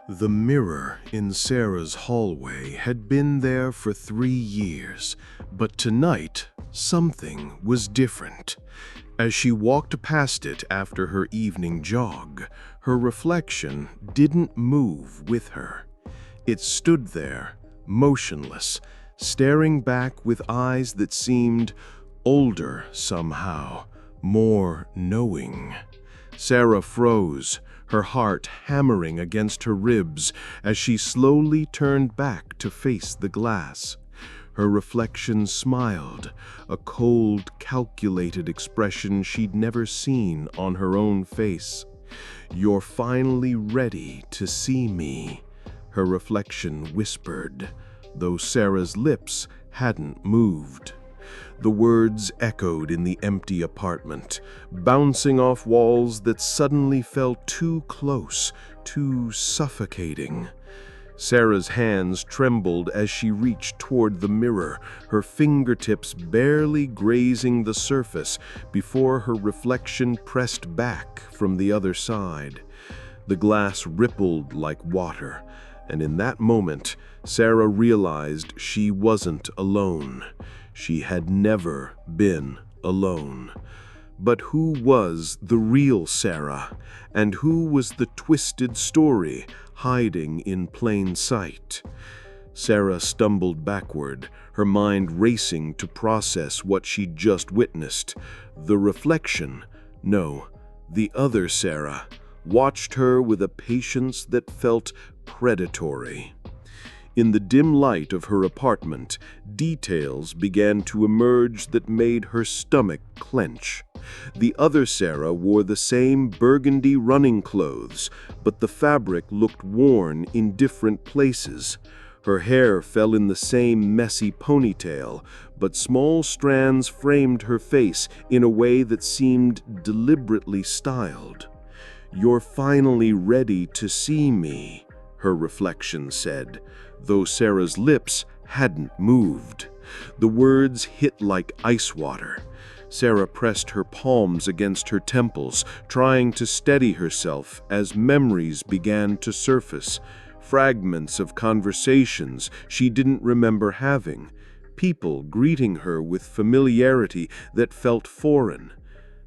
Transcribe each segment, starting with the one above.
The mirror in Sarah's hallway had been there for 3 years, but tonight something was different. As she walked past it after her evening jog, her reflection didn't move with her. It stood there, motionless, staring back with eyes that seemed older somehow, more knowing. Sarah froze, her heart hammering against her ribs as she slowly turned back to face the glass. Her reflection smiled, a cold, calculated expression she'd never seen on her own face. "You're finally ready to see me," her reflection whispered, though Sarah's lips hadn't moved. The words echoed in the empty apartment, bouncing off walls that suddenly felt too close, too suffocating. Sarah's hands trembled as she reached toward the mirror, her fingertips barely grazing the surface before her reflection pressed back from the other side. The glass rippled like water, and in that moment, Sarah realized she wasn't alone. She had never been alone. But who was the real Sarah, and who was the twisted story hiding in plain sight? Sarah stumbled backward, her mind racing to process what she'd just witnessed. The reflection, no, the other Sarah, watched her with a patience that felt predatory. In the dim light of her apartment, details began to emerge that made her stomach clench. The other Sarah wore the same burgundy running clothes, but the fabric looked worn in different places. Her hair fell in the same messy ponytail, but small strands framed her face in a way that seemed deliberately styled. "You're finally ready to see me," her reflection said, though Sarah's lips hadn't moved. The words hit like ice water. Sarah pressed her palms against her temples, trying to steady herself as memories began to surface. Fragments of conversations she didn't remember having, people greeting her with familiarity that felt foreign.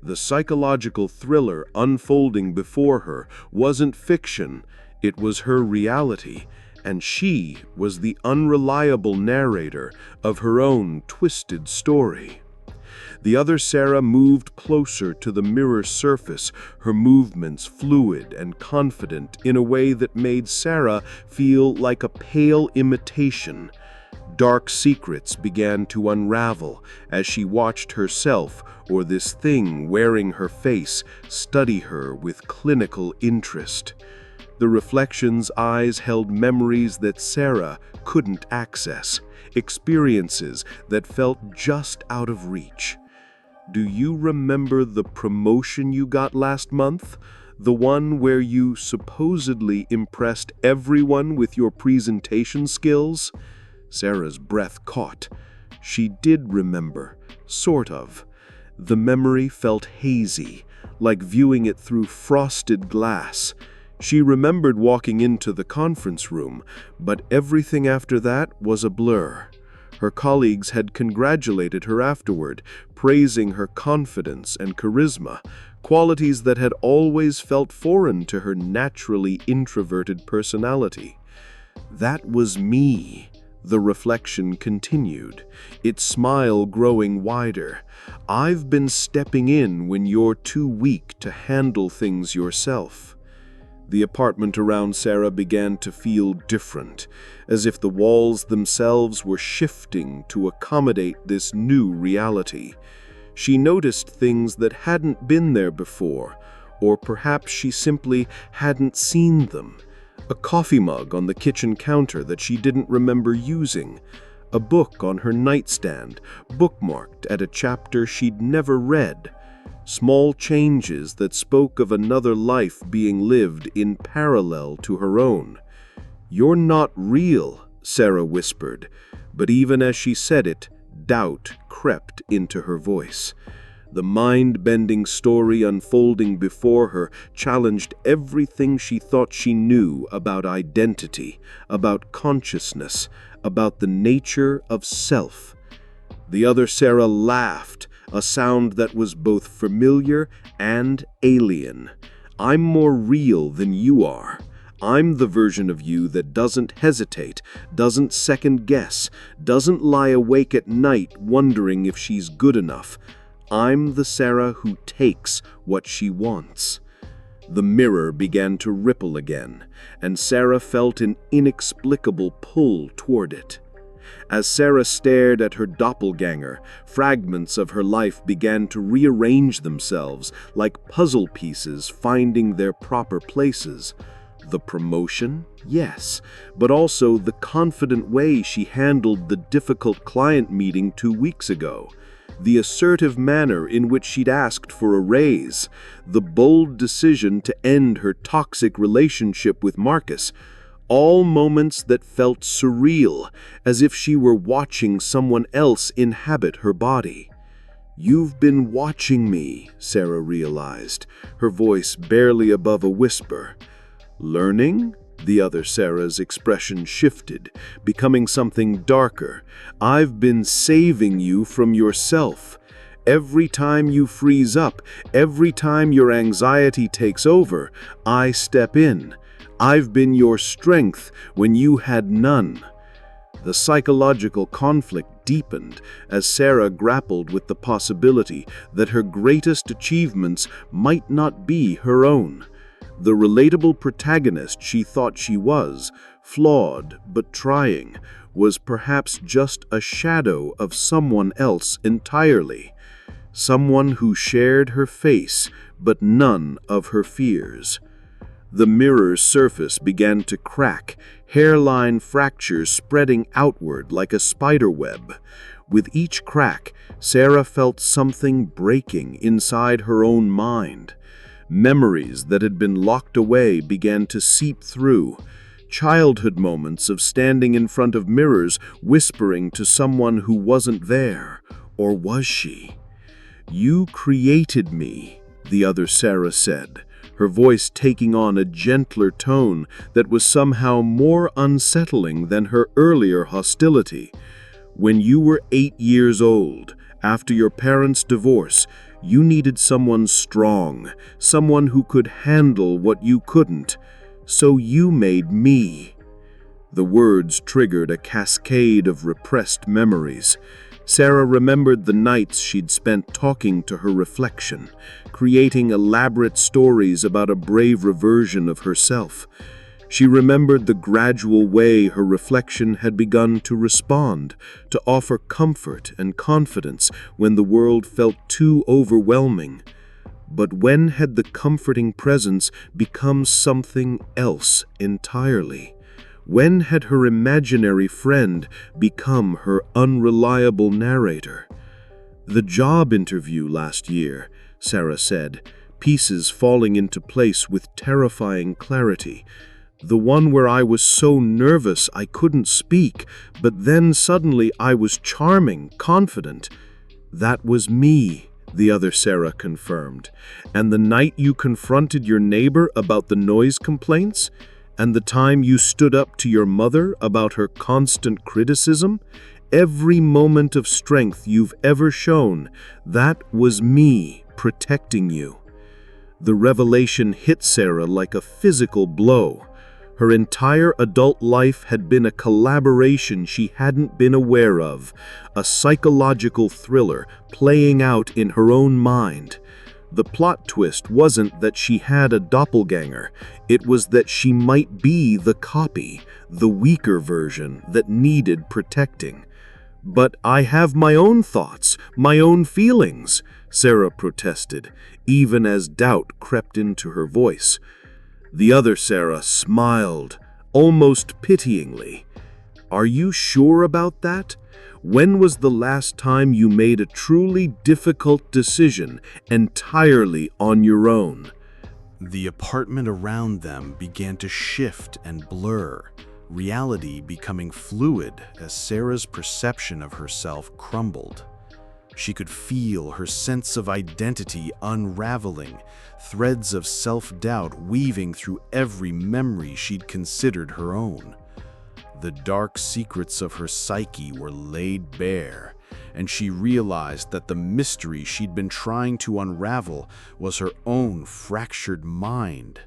The psychological thriller unfolding before her wasn't fiction, it was her reality, and she was the unreliable narrator of her own twisted story. The other Sarah moved closer to the mirror surface, her movements fluid and confident in a way that made Sarah feel like a pale imitation. Dark secrets began to unravel as she watched herself, or this thing wearing her face, study her with clinical interest. The reflection's eyes held memories that Sarah couldn't access, experiences that felt just out of reach. "Do you remember the promotion you got last month? The one where you supposedly impressed everyone with your presentation skills?" Sarah's breath caught. She did remember, sort of. The memory felt hazy, like viewing it through frosted glass. She remembered walking into the conference room, but everything after that was a blur. Her colleagues had congratulated her afterward, praising her confidence and charisma, qualities that had always felt foreign to her naturally introverted personality. "That was me," the reflection continued, its smile growing wider. "I've been stepping in when you're too weak to handle things yourself." The apartment around Sarah began to feel different, as if the walls themselves were shifting to accommodate this new reality. She noticed things that hadn't been there before, or perhaps she simply hadn't seen them. A coffee mug on the kitchen counter that she didn't remember using, a book on her nightstand, bookmarked at a chapter she'd never read. Small changes that spoke of another life being lived in parallel to her own. "You're not real," Sarah whispered, but even as she said it, doubt crept into her voice. The mind-bending story unfolding before her challenged everything she thought she knew about identity, about consciousness, about the nature of self. The other Sarah laughed, a sound that was both familiar and alien. "I'm more real than you are. I'm the version of you that doesn't hesitate, doesn't second-guess, doesn't lie awake at night wondering if she's good enough. I'm the Sarah who takes what she wants." The mirror began to ripple again, and Sarah felt an inexplicable pull toward it. As Sarah stared at her doppelganger, fragments of her life began to rearrange themselves like puzzle pieces finding their proper places. The promotion? Yes, but also the confident way she handled the difficult client meeting 2 weeks ago. The assertive manner in which she'd asked for a raise, the bold decision to end her toxic relationship with Marcus, all moments that felt surreal, as if she were watching someone else inhabit her body. "You've been watching me," Sarah realized, her voice barely above a whisper. "Learning?" The other Sarah's expression shifted, becoming something darker. "I've been saving you from yourself. Every time you freeze up, every time your anxiety takes over, I step in. I've been your strength when you had none." The psychological conflict deepened as Sarah grappled with the possibility that her greatest achievements might not be her own. The relatable protagonist she thought she was, flawed but trying, was perhaps just a shadow of someone else entirely. Someone who shared her face but none of her fears. The mirror's surface began to crack, hairline fractures spreading outward like a spider web. With each crack, Sarah felt something breaking inside her own mind. Memories that had been locked away began to seep through. Childhood moments of standing in front of mirrors, whispering to someone who wasn't there. Or was she? "You created me," the other Sarah said, her voice taking on a gentler tone that was somehow more unsettling than her earlier hostility. "When you were 8 years old, after your parents' divorce, you needed someone strong, someone who could handle what you couldn't. So you made me." The words triggered a cascade of repressed memories. Sarah remembered the nights she'd spent talking to her reflection, creating elaborate stories about a braver version of herself. She remembered the gradual way her reflection had begun to respond, to offer comfort and confidence when the world felt too overwhelming. But when had the comforting presence become something else entirely? When had her imaginary friend become her unreliable narrator? "The job interview last year," Sarah said, pieces falling into place with terrifying clarity. "The one where I was so nervous I couldn't speak, but then suddenly I was charming, confident. That was me," the other Sarah confirmed. "And the night you confronted your neighbor about the noise complaints? And the time you stood up to your mother about her constant criticism? Every moment of strength you've ever shown, that was me protecting you." The revelation hit Sarah like a physical blow. Her entire adult life had been a collaboration she hadn't been aware of, a psychological thriller playing out in her own mind. The plot twist wasn't that she had a doppelganger, it was that she might be the copy, the weaker version that needed protecting. "But I have my own thoughts, my own feelings," Sarah protested, even as doubt crept into her voice. The other Sarah smiled, almost pityingly. "Are you sure about that? When was the last time you made a truly difficult decision entirely on your own?" The apartment around them began to shift and blur, reality becoming fluid as Sarah's perception of herself crumbled. She could feel her sense of identity unraveling, threads of self-doubt weaving through every memory she'd considered her own. The dark secrets of her psyche were laid bare, and she realized that the mystery she'd been trying to unravel was her own fractured mind.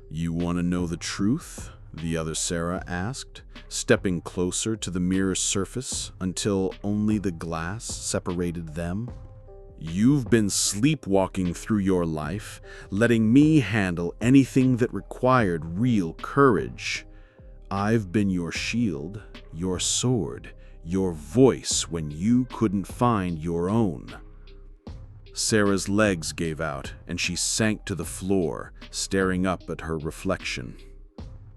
"You want to know the truth?" the other Sarah asked, stepping closer to the mirror's surface until only the glass separated them. "You've been sleepwalking through your life, letting me handle anything that required real courage. I've been your shield, your sword, your voice when you couldn't find your own." Sarah's legs gave out, and she sank to the floor, staring up at her reflection.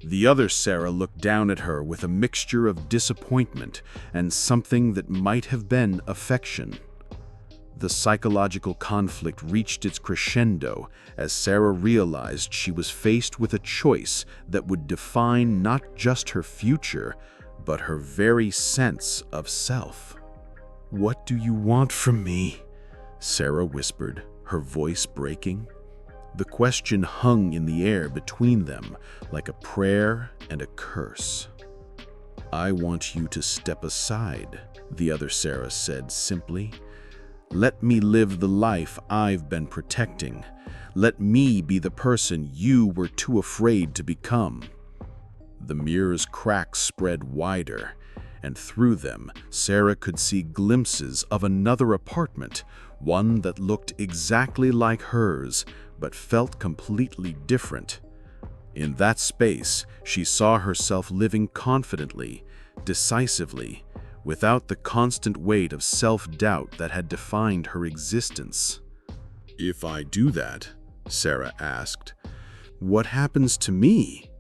The other Sarah looked down at her with a mixture of disappointment and something that might have been affection. The psychological conflict reached its crescendo as Sarah realized she was faced with a choice that would define not just her future, but her very sense of self. "What do you want from me?" Sarah whispered, her voice breaking. The question hung in the air between them like a prayer and a curse. "I want you to step aside," the other Sarah said simply. "Let me live the life I've been protecting. Let me be the person you were too afraid to become." The mirror's cracks spread wider, and through them, Sarah could see glimpses of another apartment, one that looked exactly like hers, but felt completely different. In that space, she saw herself living confidently, decisively, without the constant weight of self-doubt that had defined her existence. "If I do that," Sarah asked, "what happens to me?"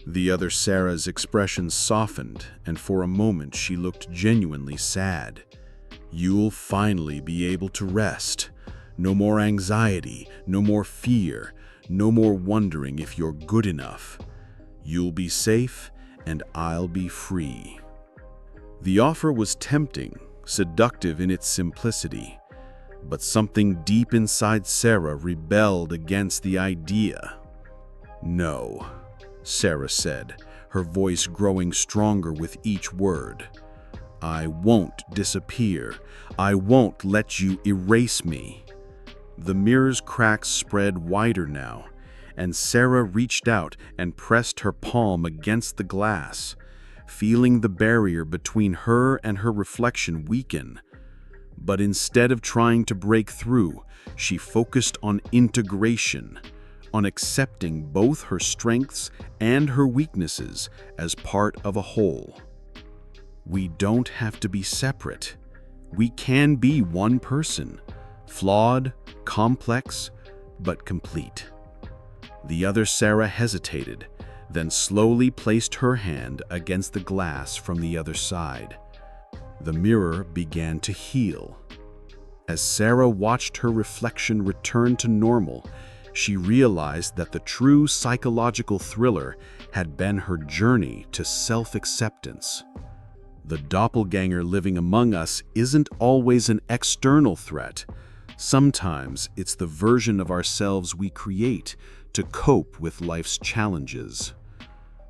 The other Sarah's expression softened, and for a moment she looked genuinely sad. "You'll finally be able to rest. No more anxiety, no more fear, no more wondering if you're good enough. You'll be safe, and I'll be free." The offer was tempting, seductive in its simplicity, but something deep inside Sarah rebelled against the idea. "No," Sarah said, her voice growing stronger with each word. "I won't disappear. I won't let you erase me." The mirror's cracks spread wider now, and Sarah reached out and pressed her palm against the glass, feeling the barrier between her and her reflection weaken. But instead of trying to break through, she focused on integration, on accepting both her strengths and her weaknesses as part of a whole. We don't have to be separate. We can be one person, flawed, complex, but complete. The other Sarah hesitated, then slowly placed her hand against the glass from the other side. The mirror began to heal. As Sarah watched her reflection return to normal, she realized that the true psychological thriller had been her journey to self-acceptance. The doppelganger living among us isn't always an external threat. Sometimes it's the version of ourselves we create to cope with life's challenges.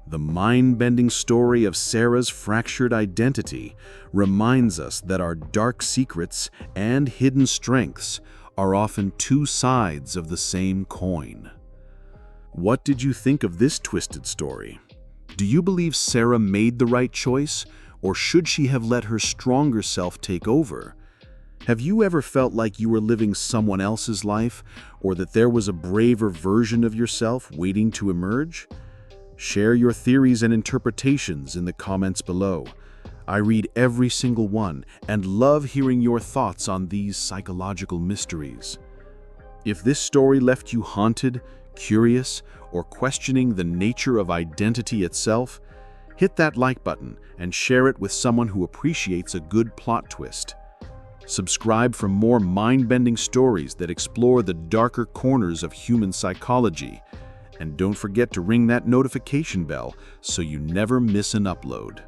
The mind-bending story of Sarah's fractured identity reminds us that our dark secrets and hidden strengths are often two sides of the same coin. What did you think of this twisted story? Do you believe Sarah made the right choice, or should she have let her stronger self take over? Have you ever felt like you were living someone else's life, or that there was a braver version of yourself waiting to emerge? Share your theories and interpretations in the comments below. I read every single one and love hearing your thoughts on these psychological mysteries. If this story left you haunted, curious, or questioning the nature of identity itself, hit that like button and share it with someone who appreciates a good plot twist. Subscribe for more mind-bending stories that explore the darker corners of human psychology. And don't forget to ring that notification bell so you never miss an upload.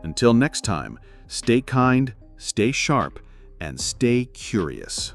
Until next time, stay kind, stay sharp, and stay curious.